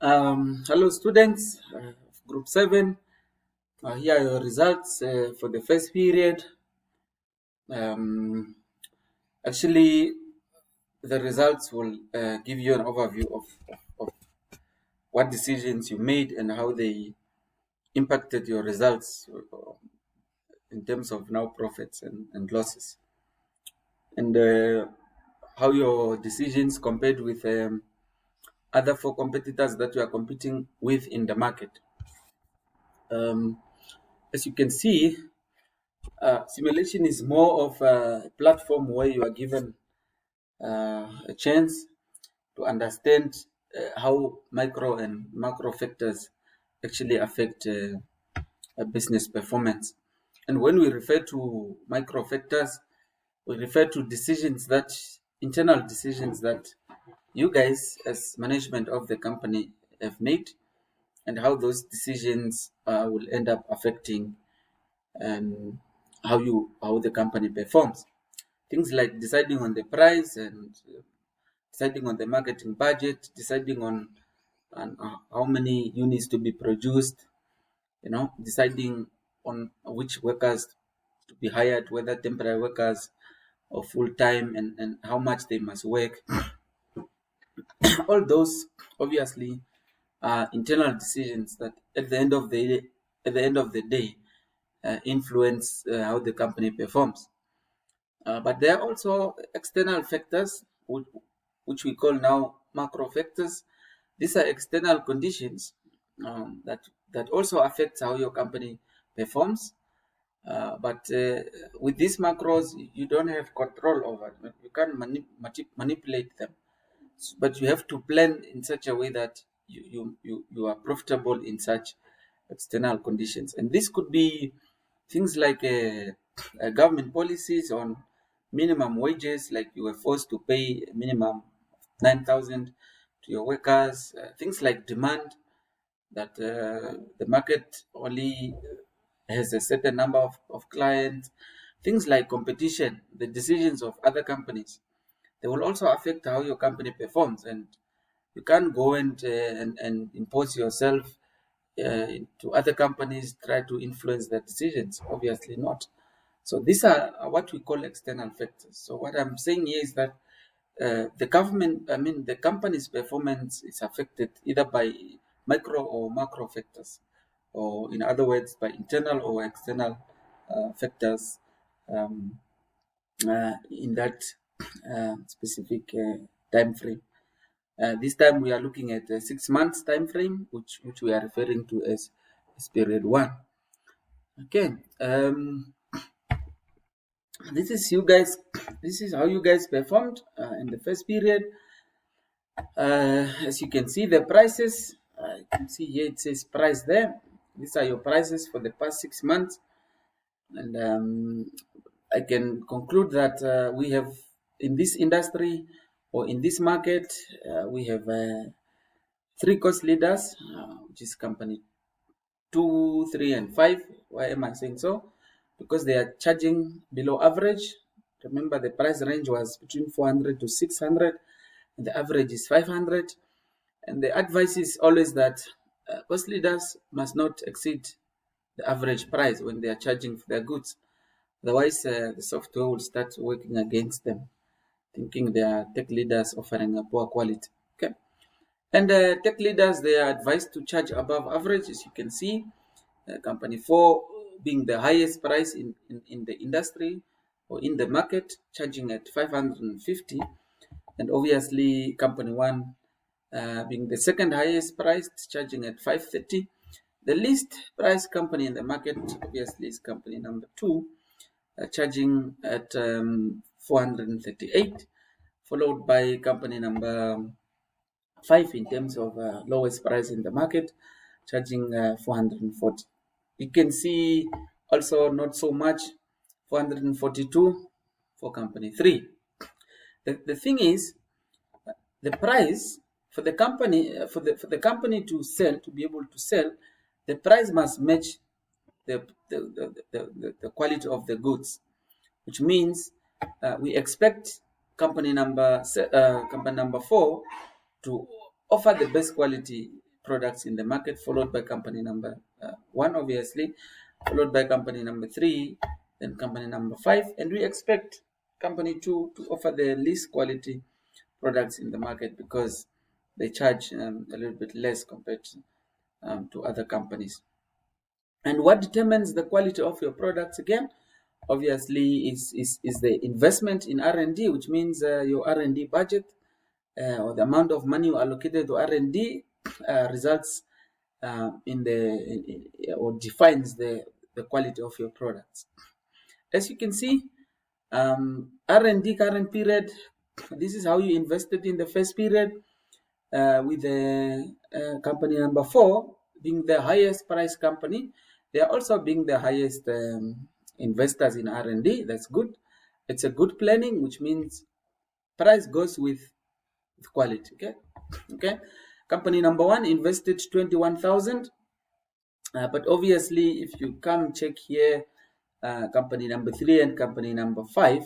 Hello, students of Group 7. Here are your results for the first period. Um, Actually, the results will give you an overview of what decisions you made and how they impacted your results in terms of now profits and losses, and how your decisions compared with other four competitors that you are competing with in the market. Um, as you can see, simulation is more of a platform where you are given a chance to understand how micro and macro factors actually affect a business performance. And when we refer to micro factors, we refer to internal decisions that you guys, as management of the company, have made, and how those decisions will end up affecting and how the company performs. Things like deciding on the price and deciding on the marketing budget, deciding on how many units to be produced, deciding on which workers to be hired, whether temporary workers or full time, and how much they must work. All those obviously are internal decisions that at the end of the day influence how the company performs. But there are also external factors, which we call now macro factors. These are external conditions that also affect how your company performs. But with these macros, you don't have control over them. You can't manipulate them, but you have to plan in such a way that you are profitable in such external conditions. And this could be things like government policies on minimum wages, like you were forced to pay a minimum 9,000 to your workers. Things like demand, that the market only has a certain number of clients. Things like competition, the decisions of other companies, they will also affect how your company performs. And you can't go and impose yourself to other companies, try to influence their decisions. Obviously not. So these are what we call external factors. So what I'm saying here is that the company's performance is affected either by micro or macro factors, or in other words, by internal or external factors um, in that specific time frame. This time we are looking at a 6 months time frame, which we are referring to as period one. Okay. This is you guys. This is how you guys performed in the first period. As you can see, the prices. You can see here it says price there. These are your prices for the past 6 months, and I can conclude that we have in this industry or in this market we have three cost leaders, which is company 2, 3, and 5. Why am I saying so? Because they are charging below average. Remember, the price range was between 400 to 600, and the average is 500. And the advice is always that cost leaders must not exceed the average price when they are charging for their goods. Otherwise, the software will start working against them, thinking they are tech leaders offering a poor quality. Okay. And tech leaders, they are advised to charge above average, as you can see. Company 4 being the highest price in the industry or in the market, charging at 550. And obviously, company 1 being the second highest priced, charging at 530. The least priced company in the market, obviously, is company number 2, charging at 438, followed by company number 5 in terms of lowest price in the market, charging 440. You can see also not so much, 442 for company 3. The thing is, the price for the company for the company to be able to sell, the price must match the quality of the goods, which means we expect company number 4 to offer the best quality products in the market, followed by company number 1, obviously, followed by company number 3, then company number 5, and we expect company 2 to offer the least quality products in the market because they charge a little bit less compared to other companies. And what determines the quality of your products again? Obviously, is the investment in R&D, which means your R&D budget or the amount of money you allocated to R&D results or defines the quality of your products. As you can see, R&D current period, this is how you invested in the first period, with the company number 4 being the highest price company. They are also being the highest investors in R&D. That's good. It's a good planning, which means price goes with quality. Okay. Company number 1 invested 21,000, but obviously, if you come check here, company number 3 and company number 5,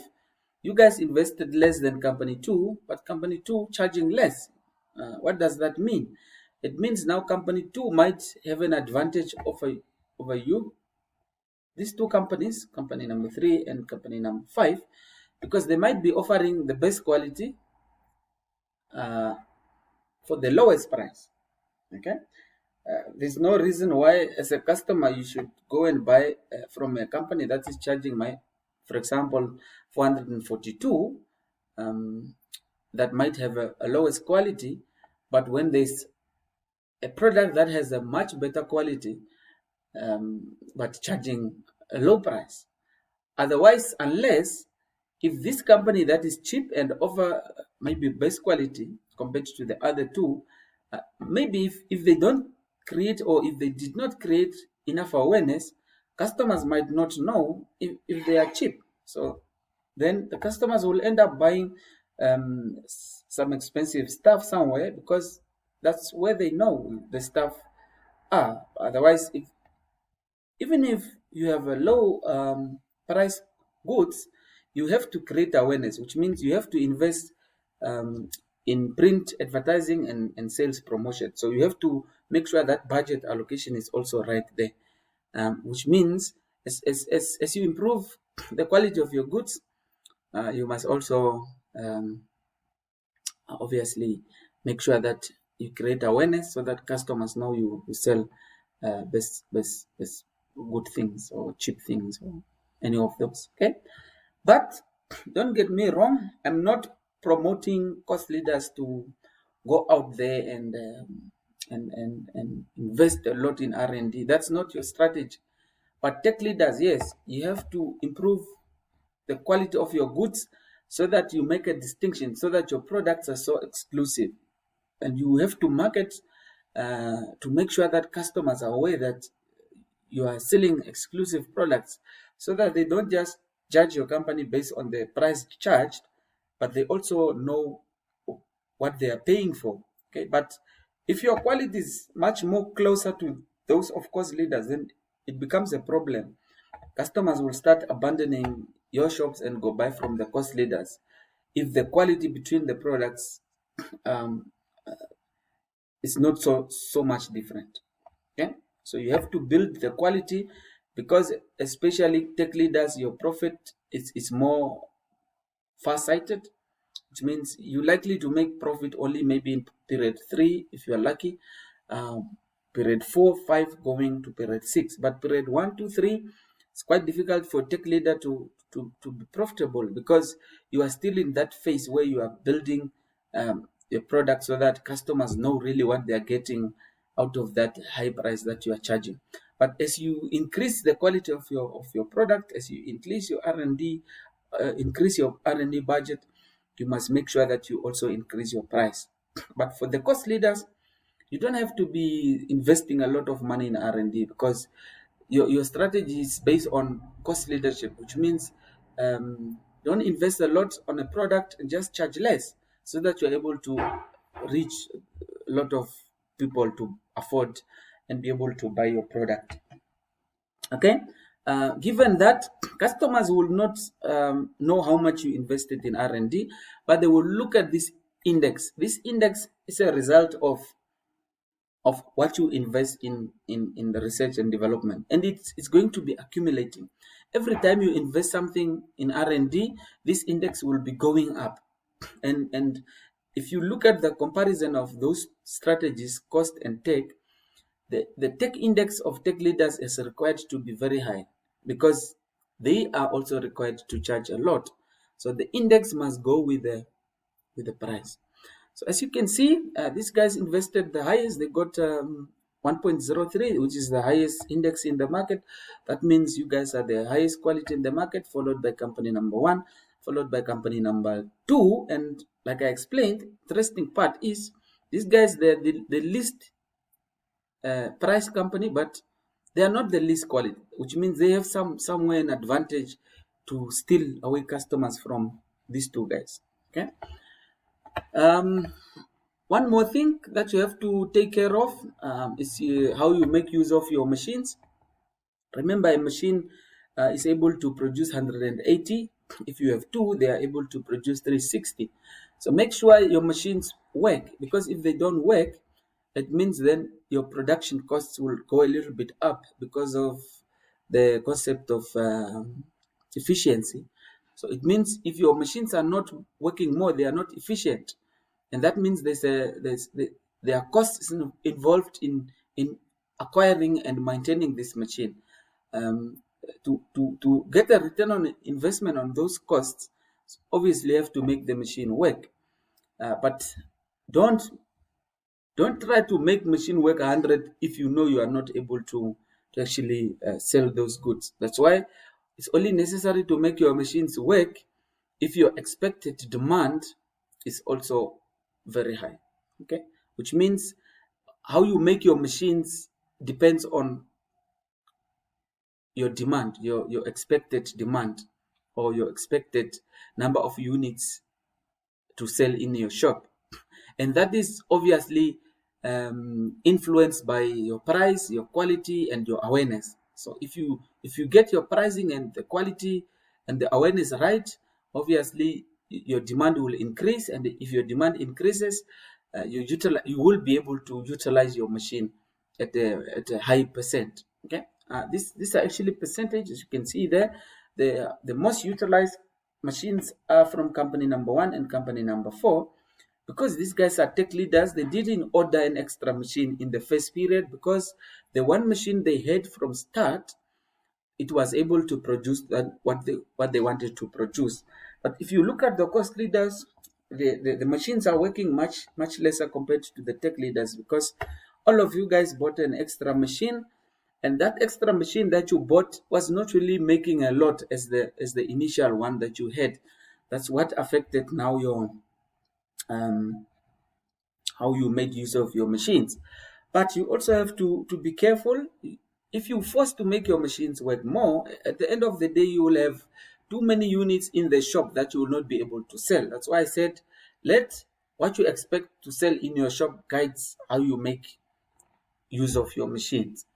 you guys invested less than company 2, but company 2 charging less. What does that mean? It means now company 2 might have an advantage over you, these two companies, company number 3 and company number 5, because they might be offering the best quality for the lowest price. Okay, there's no reason why, as a customer, you should go and buy from a company that is charging for example, 442. That might have a lowest quality, but when there's a product that has a much better quality, but charging a low price. Otherwise, unless if this company that is cheap and offer maybe best quality compared to the other two, maybe if they don't create, or if they did not create enough awareness, customers might not know if they are cheap. So then the customers will end up buying some expensive stuff somewhere because that's where they know the stuff are. Otherwise, even if you have a low price goods, you have to create awareness, which means you have to invest in print advertising and sales promotion. So you have to make sure that budget allocation is also right there, which means as you improve the quality of your goods, you must also obviously make sure that you create awareness so that customers know you sell best good things or cheap things or any of those. Okay, but don't get me wrong, I'm not promoting cost leaders to go out there and invest a lot in R&D. That's not your strategy. But tech leaders, yes, you have to improve the quality of your goods so that you make a distinction, so that your products are so exclusive. And you have to market to make sure that customers are aware that you are selling exclusive products, so that they don't just judge your company based on the price charged, but they also know what they are paying for. Okay, but if your quality is much more closer to those of course leaders, then it becomes a problem. Customers will start abandoning your shops and go buy from the cost leaders if the quality between the products is not so much different. Okay, so you have to build the quality, because especially tech leaders, your profit is more far-sighted, which means you're likely to make profit only maybe in period 3 if you're lucky, period 4, 5 going to period 6, but period 1, 2, 3, it's quite difficult for tech leader to be profitable, because you are still in that phase where you are building your product so that customers know really what they are getting out of that high price that you are charging. But as you increase the quality of your product, as you increase your R&D, increase your R&D budget, you must make sure that you also increase your price. But for the cost leaders, you don't have to be investing a lot of money in R&D, because your strategy is based on cost leadership, which means don't invest a lot on a product and just charge less, so that you're able to reach a lot of people to afford and be able to buy your product. Okay, given that customers will not know how much you invested in R&D, but they will look at this index. This index is a result of of what you invest in the research and development, and it's going to be accumulating. Every time you invest something in R&D, this index will be going up. And if you look at the comparison of those strategies, cost and tech, the tech index of tech leaders is required to be very high, because they are also required to charge a lot. So the index must go with the price. So as you can see, these guys invested the highest. They got 1.03, which is the highest index in the market. That means you guys are the highest quality in the market, followed by company number 1, followed by company number 2. And like I explained, interesting part is these guys, they're the least price company, but they are not the least quality, which means they have somewhere an advantage to steal away customers from these two guys. Okay. One more thing that you have to take care of is how you make use of your machines. Remember, a machine is able to produce 180. If you have two, they are able to produce 360. So make sure your machines work, because if they don't work, it means then your production costs will go a little bit up because of the concept of efficiency. So it means if your machines are not working more, they are not efficient, and that means there are costs involved in acquiring and maintaining this machine. To get a return on investment on those costs, obviously you have to make the machine work. But don't try to make machine work 100 if you know you are not able to actually sell those goods. That's why it's only necessary to make your machines work if your expected demand is also very high. Okay, which means how you make your machines depends on your demand, your expected demand, or your expected number of units to sell in your shop. And that is obviously influenced by your price, your quality, and your awareness. So if you get your pricing and the quality and the awareness right, obviously your demand will increase, and if your demand increases, you will be able to utilize your machine at a high percent. Okay, these are actually percentages. As you can see there, the most utilized machines are from company number 1 and company number 4. Because these guys are tech leaders, they didn't order an extra machine in the first period, because the one machine they had from start, it was able to produce what they wanted to produce. But if you look at the cost leaders, the machines are working much lesser compared to the tech leaders, because all of you guys bought an extra machine, and that extra machine that you bought was not really making a lot as the initial one that you had. That's what affected now your how you made use of your machines. But you also have to be careful. If you force to make your machines work more, at the end of the day, you will have too many units in the shop that you will not be able to sell. That's why I said, let what you expect to sell in your shop guides how you make use of your machines.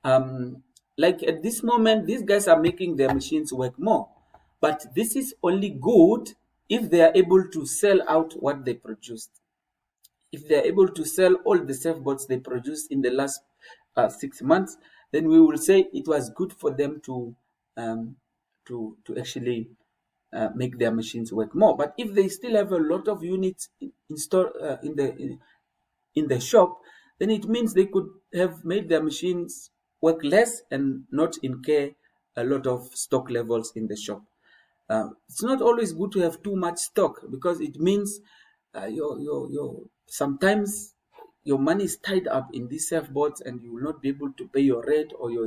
Like at this moment, these guys are making their machines work more, but this is only good if they are able to sell out what they produced. If they are able to sell all the surfboards they produced in the last 6 months, then we will say it was good for them to actually make their machines work more. But if they still have a lot of units in store in the shop, then it means they could have made their machines work less and not incur a lot of stock levels in the shop. It's not always good to have too much stock, because it means sometimes your money is tied up in these surfboards, and you will not be able to pay your rent or your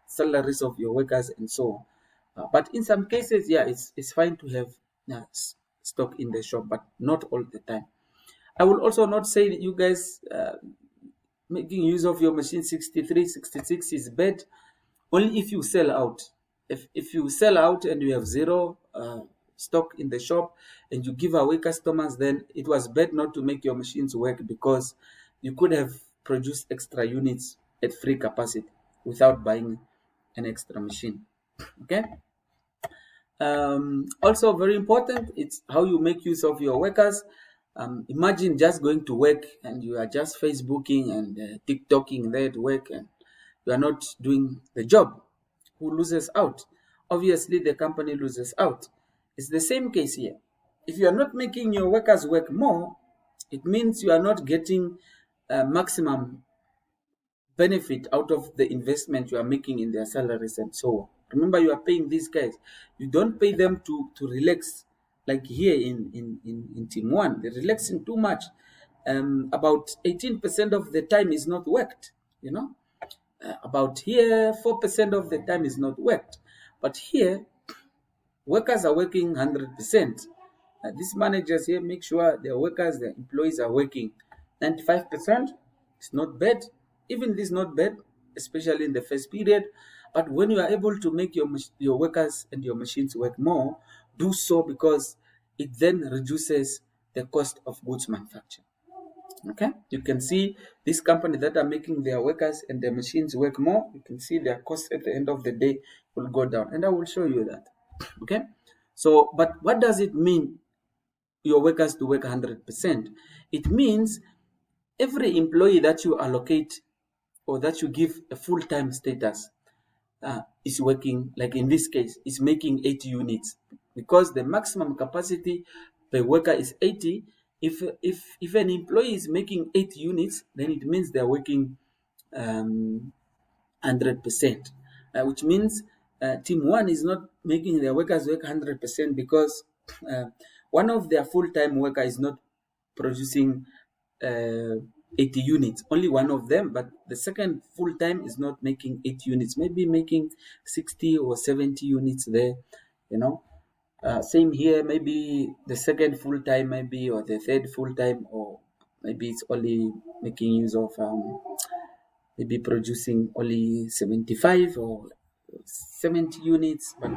salaries of your workers and so on. But in some cases, yeah, it's fine to have stock in the shop, but not all the time. I will also not say that you guys making use of your machine 63, 66 is bad, only if you sell out. If you sell out and you have zero stock in the shop and you give away customers, then it was bad not to make your machines work, because you could have produced extra units at free capacity without buying an extra machine. Okay. Also very important, it's how you make use of your workers. Imagine just going to work and you are just Facebooking and TikToking there at work, and you are not doing the job. Who loses out? Obviously, the company loses out. It's the same case here. If you are not making your workers work more, it means you are not getting maximum benefit out of the investment you are making in their salaries and so on. Remember, you are paying these guys. You don't pay them to relax, like here in Team One. They're relaxing too much. About 18% of the time is not worked, you know. About here, 4% of the time is not worked. But here, workers are working 100%. These managers here make sure their workers, their employees are working 95%. It's not bad. Even this is not bad, especially in the first period. But when you are able to make your workers and your machines work more, do so because it then reduces the cost of goods manufacture. Okay, you can see this company that are making their workers and their machines work more. You can see their costs at the end of the day will go down, and I will show you that. Okay, so but what does it mean your workers to work 100%? It means every employee that you allocate or that you give a full-time status is working, like in this case, is making 80 units, because the maximum capacity per worker is 80. If an employee is making 8 units, then it means they're working 100%, which means Team One is not making their workers work 100% because one of their full-time worker is not producing 80 units, only one of them, but the second full-time is not making 8 units, maybe making 60 or 70 units there, you know. Same here, maybe the second full-time, maybe, or the third full-time, or maybe it's only making use of maybe producing only 75 or 70 units, but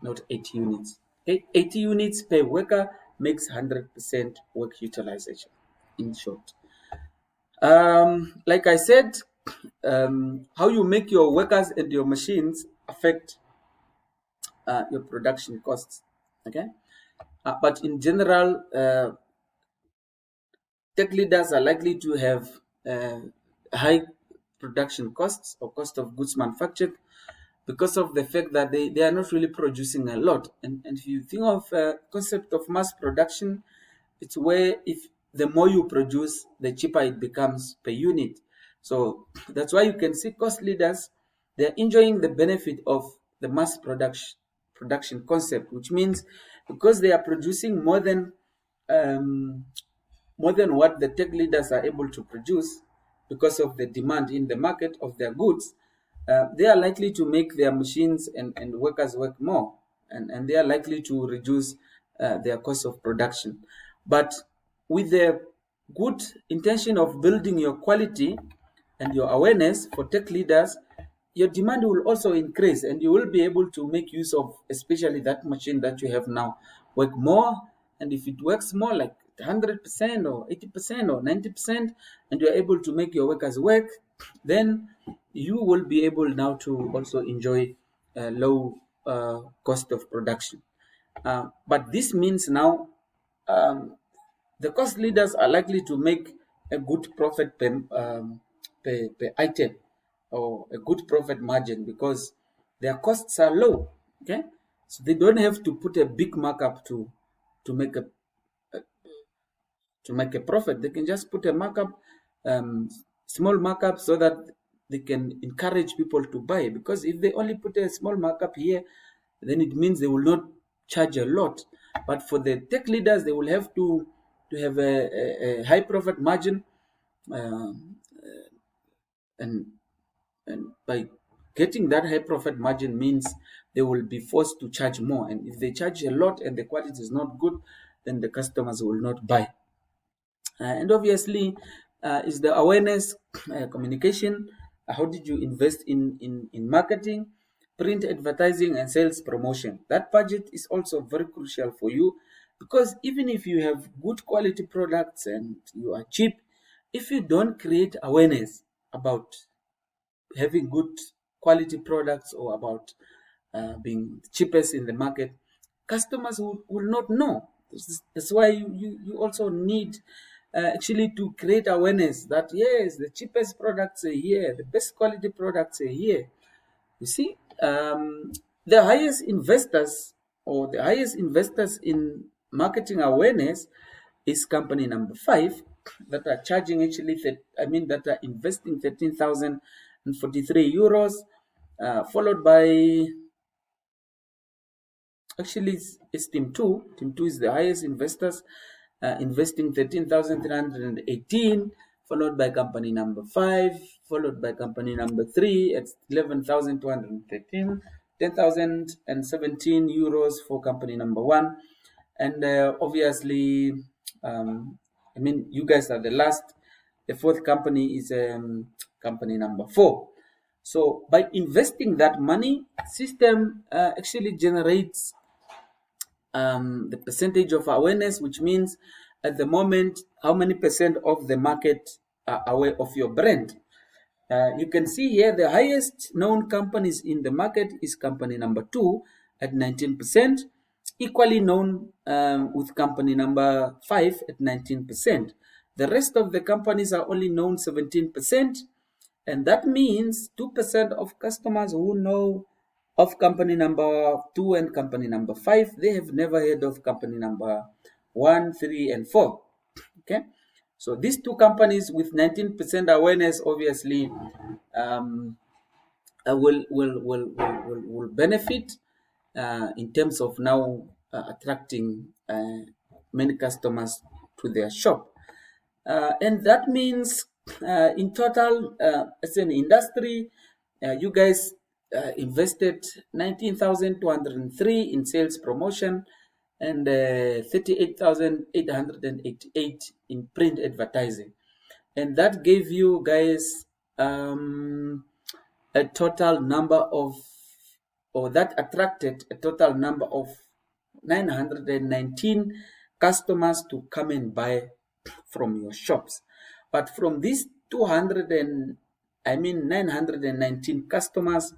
not 80 units. 80 units per worker makes 100% work utilization, in short. Like I said, how you make your workers and your machines affect your production costs. Okay, but in general, tech leaders are likely to have high production costs or cost of goods manufactured because of the fact that they are not really producing a lot. And if you think of concept of mass production, it's where if the more you produce, the cheaper it becomes per unit. So that's why you can see cost leaders, they're enjoying the benefit of the mass production concept, which means because they are producing more than what the tech leaders are able to produce because of the demand in the market of their goods, they are likely to make their machines and workers work more, and they are likely to reduce their cost of production. But with the good intention of building your quality and your awareness for tech leaders, your demand will also increase, and you will be able to make use of especially that machine that you have now work more. And if it works more, like 100% or 80% or 90%, and you are able to make your workers work, then you will be able now to also enjoy low cost of production. But this means now the cost leaders are likely to make a good profit per item, or a good profit margin, because their costs are low. Okay, so they don't have to put a big markup to make a profit. They can just put a markup, small markup, so that they can encourage people to buy. Because if they only put a small markup here, then it means they will not charge a lot. But for the tech leaders, they will have to have a high profit margin, and by getting that high profit margin means they will be forced to charge more. And if they charge a lot and the quality is not good, then the customers will not buy. And obviously, is the awareness, communication. How did you invest in marketing, print advertising, and sales promotion? That budget is also very crucial for you, because even if you have good quality products and you are cheap, if you don't create awareness about having good quality products or about being cheapest in the market, customers will not know. That's why you also need actually to create awareness that yes, the cheapest products are here, the best quality products are here. You see, the highest investors or the highest investors in marketing awareness is company number 5 that are charging actually, that are investing 13,043 euros, followed by actually it's Team 2. Team 2 is the highest investors, investing 13,318, followed by company number 5, followed by company number 3 at 11,213, 10,017 euros for company number 1. And obviously, you guys are the last. The fourth company is company number 4. So by investing that money, system actually generates the percentage of awareness, which means at the moment how many percent of the market are aware of your brand. You can see here the highest known companies in the market is company number 2 at 19%, equally known with company number 5 at 19%. The rest of the companies are only known 17%, and that means 2% of customers who know of company number 2 and company number 5, they have never heard of company number 1, 3, and 4. Okay, so these two companies with 19% awareness obviously will benefit in terms of now attracting many customers to their shop. And that means in total, as an industry, you guys invested 19,203 in sales promotion and 38,888 in print advertising. And that gave you guys a total number of, or that attracted a total number of 919 customers to come and buy from your shops. But from these 919 customers,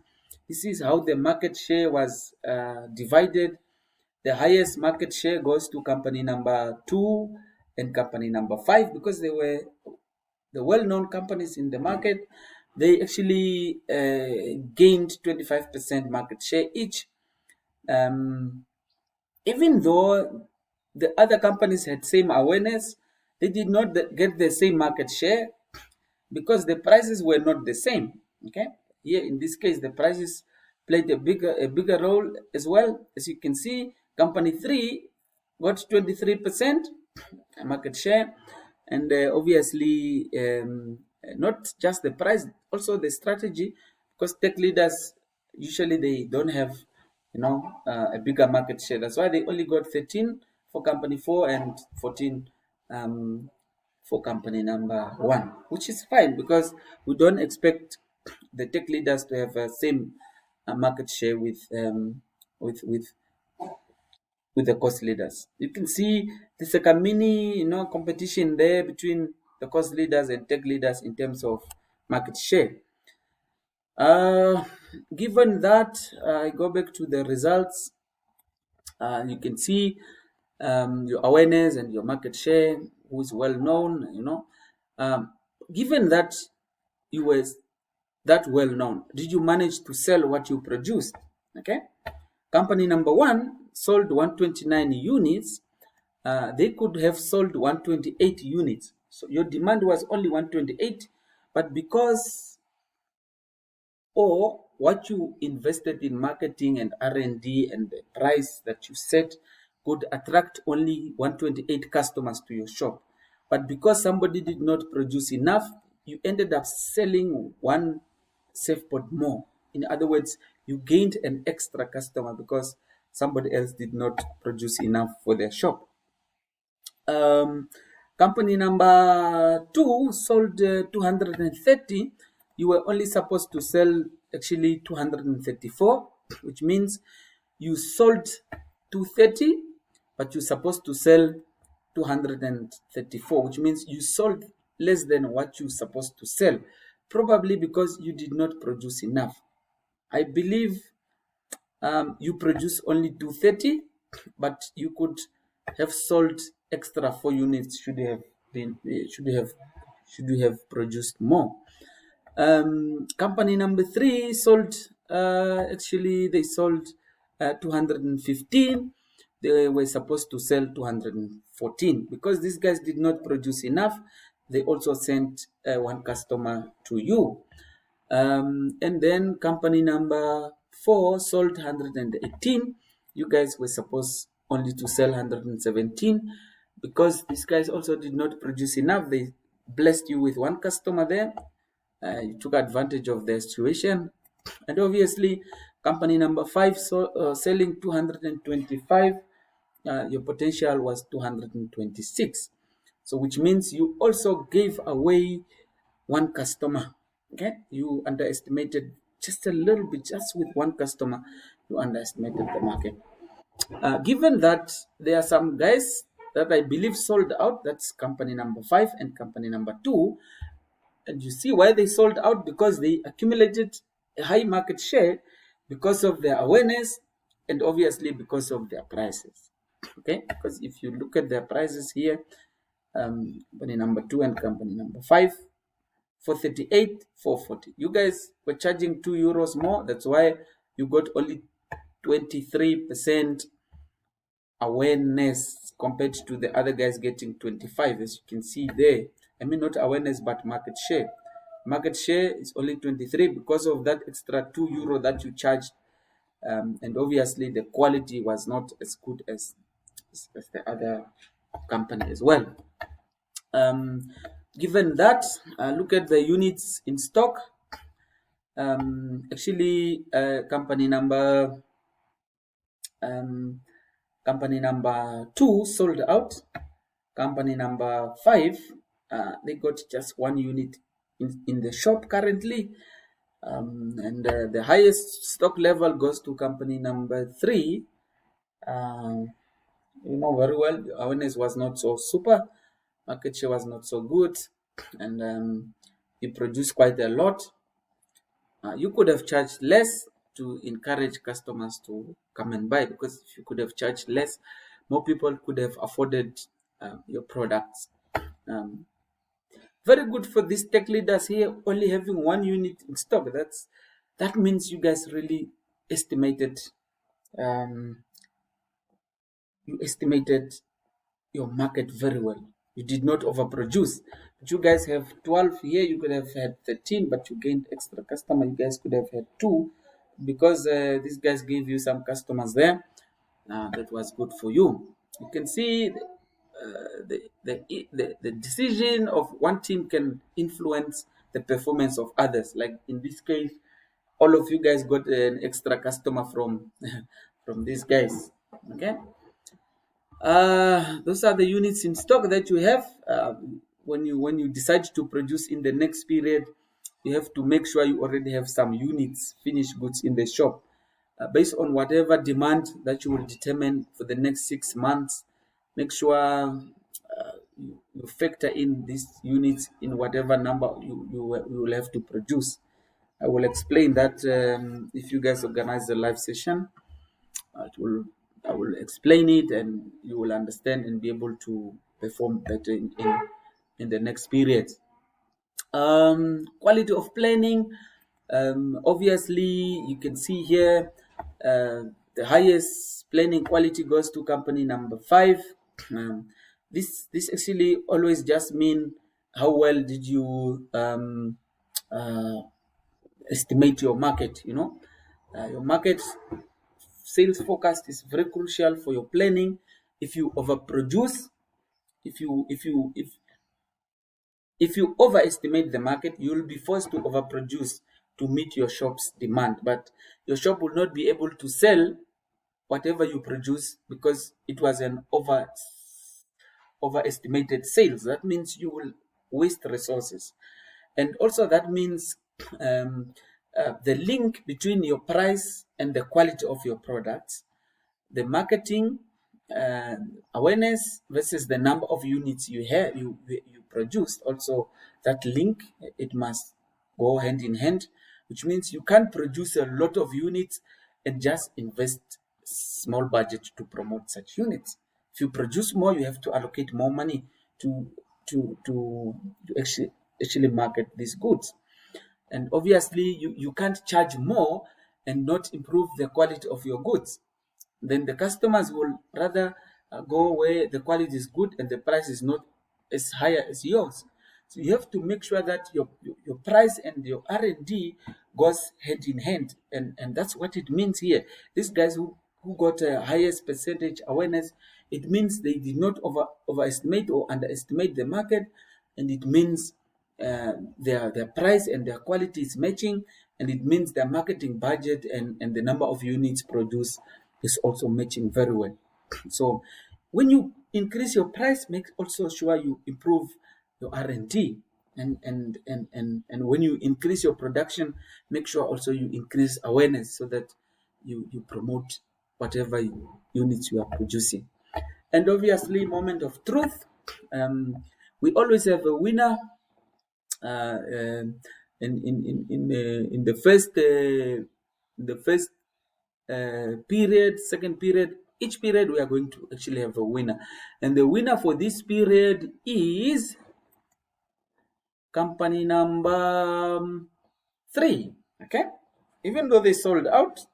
this is how the market share was divided. The highest market share goes to company number 2 and company number 5 because they were the well-known companies in the market. They actually gained 25% market share each. Even though the other companies had same awareness, they did not get the same market share because the prices were not the same. Okay, here in this case, the prices played a bigger role as well. As you can see, company 3 got 23% market share, and obviously not just the price, also the strategy, because tech leaders usually they don't have a bigger market share. That's why they only got 13 for company 4 and 14 for company number 1, which is fine because we don't expect the tech leaders to have the same market share with the cost leaders. You can see there's like a mini competition there between the cost leaders and tech leaders in terms of market share. Given that, I go back to the results. You can see your awareness and your market share, who is well known. Given that you were that well known, did you manage to sell what you produced? Okay, company number 1 sold 129 units. They could have sold 128 units. So your demand was only 128, but because what you invested in marketing and R&D and the price that you set could attract only 128 customers to your shop. But because somebody did not produce enough, you ended up selling one SafePod more. In other words, you gained an extra customer because somebody else did not produce enough for their shop. Company number 2 sold 230. You were only supposed to sell actually 234, which means you sold 230, but you're supposed to sell 234, which means you sold less than what you're supposed to sell, probably because you did not produce enough. I believe you produce only 230, but you could have sold extra 4 units should have been should you have produced more. Company number 3 sold, actually they sold 215. They were supposed to sell 214. Because these guys did not produce enough, they also sent one customer to you. And then company number 4 sold 118. You guys were supposed only to sell 117. Because these guys also did not produce enough, they blessed you with one customer there. You took advantage of the situation. And obviously company number 5 selling 225. Your potential was 226. So which means you also gave away one customer. Okay, you underestimated just a little bit, just with one customer you underestimated the market. Given that there are some guys that I believe sold out, that's company number 5 and company number 2. And you see why they sold out? Because they accumulated a high market share because of their awareness and obviously because of their prices. Okay, because if you look at their prices here, company number 2 and company number 5, 438, 440. You guys were charging €2 more. That's why you got only 23% awareness compared to the other guys getting 25, as you can see there. I mean, not awareness, but market share. Market share is only 23 because of that extra €2 that you charged. And obviously the quality was not as good as the other company as well. Given that, look at the units in stock. Actually, company number 2 sold out. Company number 5, they got just 1 unit in the shop currently. And the highest stock level goes to company number 3. You know very well, awareness was not so super, market share was not so good, and you produced quite a lot. You could have charged less to encourage customers to come and buy, because if you could have charged less, more people could have afforded your products. Very good for these tech leaders here, only having 1 unit in stock. That means you guys really estimated your market very well. You did not overproduce. But you guys have 12 here. You could have had 13, but you gained extra customer. You guys could have had 2 because these guys gave you some customers there. That was good for you. You can see the decision of one team can influence the performance of others. Like in this case, all of you guys got an extra customer from from these guys. Okay. Those are the units in stock that you have. When you decide to produce in the next period, you have to make sure you already have some units, finished goods in the shop, based on whatever demand that you will determine for the next 6 months. Make sure you factor in these units in whatever number you will have to produce. I will explain that if you guys organize the live session. I will explain it and you will understand and be able to perform better in the next period. Quality of planning. Obviously, you can see here the highest planning quality goes to company number 5. This actually always just mean how well did you estimate your market. Your market sales forecast is very crucial for your planning. If you overproduce, if you overestimate the market, you will be forced to overproduce to meet your shop's demand, but your shop will not be able to sell whatever you produce because it was an overestimated sales. That means you will waste resources, and also that means the link between your price and the quality of your products, the marketing awareness versus the number of units you produced. Also, that link, it must go hand in hand, which means you can't produce a lot of units and just invest small budget to promote such units. If you produce more, you have to allocate more money to actually market these goods. And obviously, you can't charge more and not improve the quality of your goods. Then the customers will rather go where the quality is good and the price is not as high as yours. So you have to make sure that your price and your R&D goes hand in hand, and that's what it means here. These guys who got a highest percentage awareness, it means they did not overestimate or underestimate the market, and it means their price and their quality is matching, and it means their marketing budget and the number of units produced is also matching very well. So when you increase your price, make also sure you improve your R&D, and when you increase your production, make sure also you increase awareness so that you promote whatever units you are producing. And obviously, moment of truth, we always have a winner. In the first period, second period, each period we are going to actually have a winner, and the winner for this period is company number 3. Okay, even though they sold out,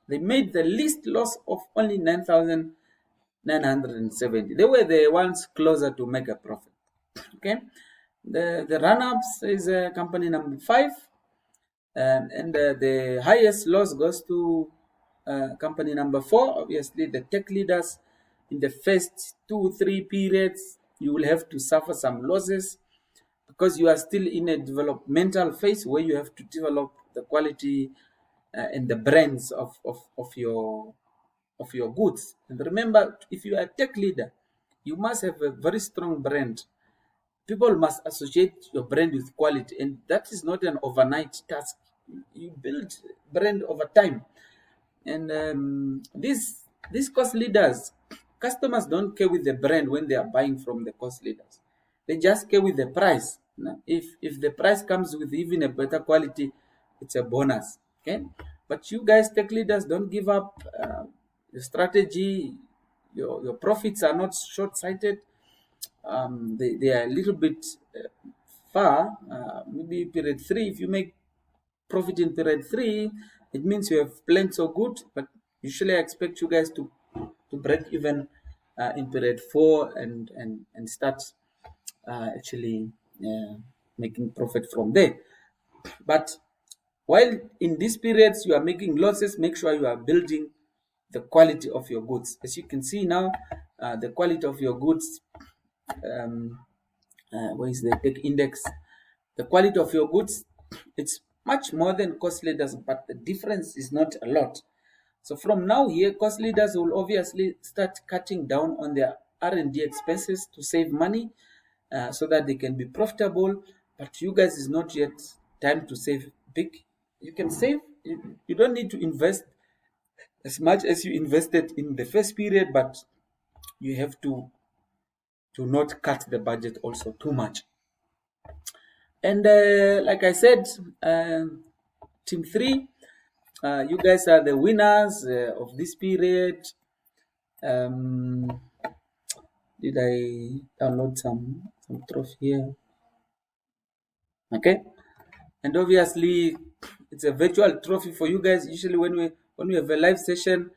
they made the least loss of only 9,970. They were the ones closer to make a profit. Okay, the run-ups is company number 5, and the highest loss goes to company number 4. Obviously, the tech leaders in the first 2-3 periods, you will have to suffer some losses because you are still in a developmental phase where you have to develop the quality and the brands of your goods. And remember, if you are a tech leader, you must have a very strong brand. People must associate your brand with quality, and that is not an overnight task. You build brand over time. And these cost leaders, customers don't care with the brand when they are buying from the cost leaders. They just care with the price. If the price comes with even a better quality, it's a bonus. Okay, but you guys, tech leaders, don't give up the strategy. Your profits are not short-sighted. They are a little bit far. Maybe period 3, if you make profit in period 3, it means you have planned so good, but usually I expect you guys to break even in period 4 and start actually making profit from there. But while in these periods you are making losses, make sure you are building the quality of your goods. As you can see now, the quality of your goods, where is the tech index? The quality of your goods, it's much more than cost leaders, but the difference is not a lot. So from now here, cost leaders will obviously start cutting down on their R&D expenses to save money so that they can be profitable. But you guys, is not yet time to save big. You can save. You don't need to invest as much as you invested in the first period, but you have to not cut the budget also too much. And like I said, team 3, you guys are the winners of this period. Did I download some trophy here? Okay, and obviously it's a virtual trophy for you guys. Usually when we have a live session,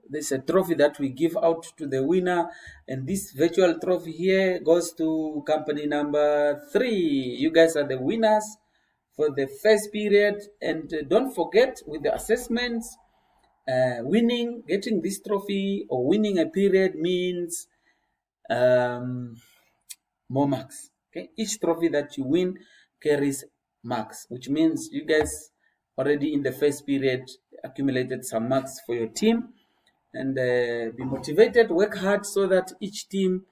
there's a trophy that we give out to the winner, and this virtual trophy here goes to company number 3. You guys are the winners for the first period, and don't forget, with the assessments, getting this trophy or winning a period means more marks. Okay, each trophy that you win carries marks, which means you guys already in the first period accumulated some marks for your team. And be motivated, work hard so that each team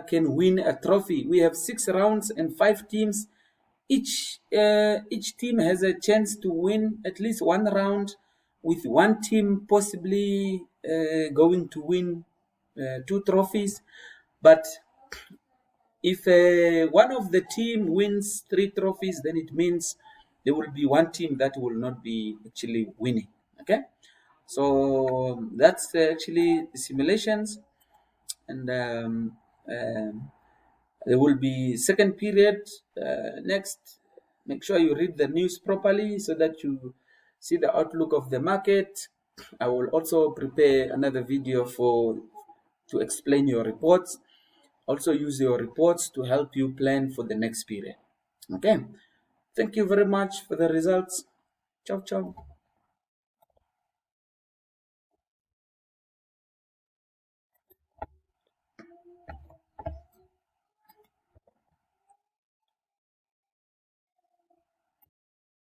can win a trophy. We have 6 rounds and 5 teams. Each team has a chance to win at least 1 round, with one team possibly going to win 2 trophies. But if one of the team wins 3 trophies, then it means there will be one team that will not be actually winning. Okay, So that's actually the simulations, and there will be second period next. Make sure you read the news properly so that you see the outlook of the market. I will also prepare another video to explain your reports. Also use your reports to help you plan for the next period. Okay. Thank you very much for the results. Ciao, ciao.